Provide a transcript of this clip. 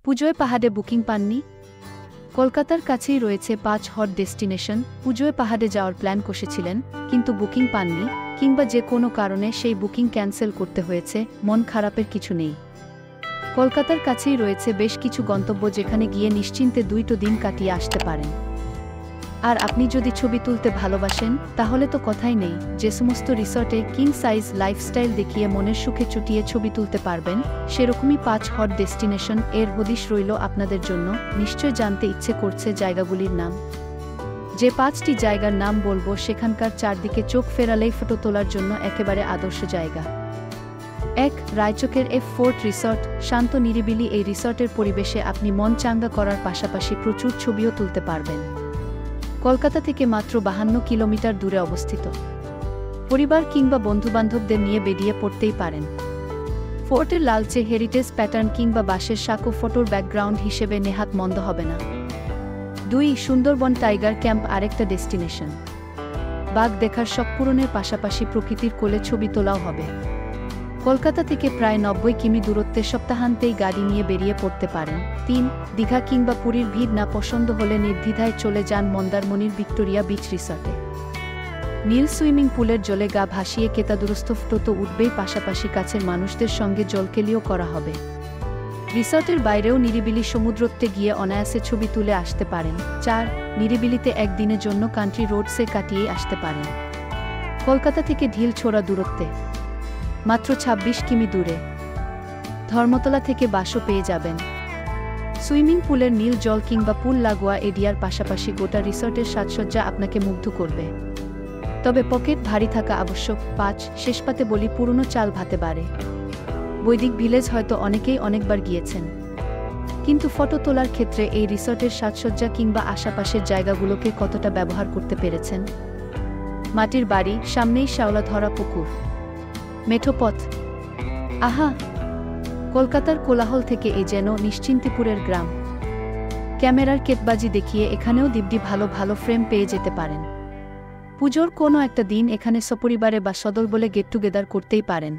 পুজোয় পাহাড়ে বুকিং পাননি? কলকাতার কাছেই রয়েছে 5 হট ডেস্টিনেশন। পুজোয় পাহাড়ে যাওয়ার প্ল্যান কষেছিলেন, কিন্তু বুকিং পাননি, কিংবা যে কোনো কারণে সেই বুকিং ক্যান্সেল করতে হয়েছে, মন খারাপের কিছু নেই। কলকাতার কাছেই রয়েছে বেশ কিছু গন্তব্য, যেখানে গিয়ে নিশ্চিন্তে 2টো দিন কাটিয়ে আসতে পারেন। আর আপনি যদি ছবি তুলতে ভালোবাসেন, তাহলে তো কথাই নেই। যে সমস্ত রিসর্টে কিং সাইজ লাইফস্টাইল দেখিয়ে মনের সুখে চুটিয়ে ছবি তুলতে পারবেন, সেরকমই 5 হট ডেস্টিনেশন এর হদিশ রইল আপনাদের জন্য। নিশ্চয় জানতে ইচ্ছে করছে জায়গাগুলির নাম। যে 5টি জায়গার নাম বলবো, সেখানকার চারদিকে চোখ ফেরালেই ফটো তোলার জন্য একেবারে আদর্শ জায়গা। 1. রায়চকের F4 রিসর্ট। শান্ত নিরিবিলি এই রিসর্টের পরিবেশে আপনি মন চাঙ্গা করার পাশাপাশি প্রচুর ছবিও তুলতে পারবেন। কলকাতা থেকে মাত্র 52 কিলোমিটার দূরে অবস্থিত। পরিবার কিংবা বন্ধুবান্ধবদের নিয়ে বেরিয়ে পড়তেই পারেন। ফোর্টের লালচে হেরিটেজ প্যাটার্ন কিংবা বাঁশের সাঁকো ফটোর ব্যাকগ্রাউন্ড হিসেবে নেহাত মন্দ হবে না। 2. সুন্দরবন টাইগার ক্যাম্প আরেকটা ডেস্টিনেশন। বাঘ দেখার শখ পূরণের পাশাপাশি প্রকৃতির কোলে ছবি তোলাও হবে। কলকাতা থেকে প্রায় 90 কিমি দূরত্বে সপ্তাহান্তেই গাড়ি নিয়ে বেরিয়ে পড়তে পারেন। 3. দীঘা কিংবা পুরীর ভিড় না পছন্দ হলে নির্দ্বিধায় চলে যান মন্দারমণির ভিক্টোরিয়া বিচ রিসর্টে। নীল সুইমিং পুলের জলে গা ভাসিয়ে কেতাদুরস্থ ফটো তো উঠবেই, পাশাপাশি কাছের মানুষদের সঙ্গে জলকেলিও করা হবে। রিসর্টের বাইরেও নিরিবিলি সমুদ্রতে গিয়ে অনায়াসে ছবি তুলে আসতে পারেন। 4. নিরিবিলিতে একদিনের জন্য কান্ট্রি রোডসে কাটিয়েই আসতে পারেন। কলকাতা থেকে ঢিল ছোড়া দূরত্বে মাত্র 26 কিমি দূরে ধর্মতলা থেকে বাসও পেয়ে যাবেন। সুইমিং পুলের নীল জল কিংবা পুল লাগোয়া এরিয়ার পাশাপাশি গোটা রিসর্টের সাজসজ্জা আপনাকে মুগ্ধ করবে। তবে পকেট ভারী থাকা আবশ্যক। 5. শেষপাতে বলি, পুরনো চাল ভাতে বাড়ে। বৈদিক ভিলেজ হয়তো অনেকেই অনেকবার গিয়েছেন, কিন্তু ফটো তোলার ক্ষেত্রে এই রিসর্টের সাজসজ্জা কিংবা আশাপাশের জায়গাগুলোকে কতটা ব্যবহার করতে পেরেছেন? মাটির বাড়ি, সামনেই শ্যাওলা ধরা পুকুর, মেঠোপথ। আহা, কলকাতার কোলাহল থেকে এ যেন নিশ্চিন্তিপুরের গ্রাম। ক্যামেরার কেতবাজি দেখিয়ে এখানেও দিব্যি ভালো ভালো ফ্রেম পেয়ে যেতে পারেন। পুজোর কোনো একটা দিন এখানে সপরিবারে বা সদল বলে গেট টুগেদার করতেই পারেন।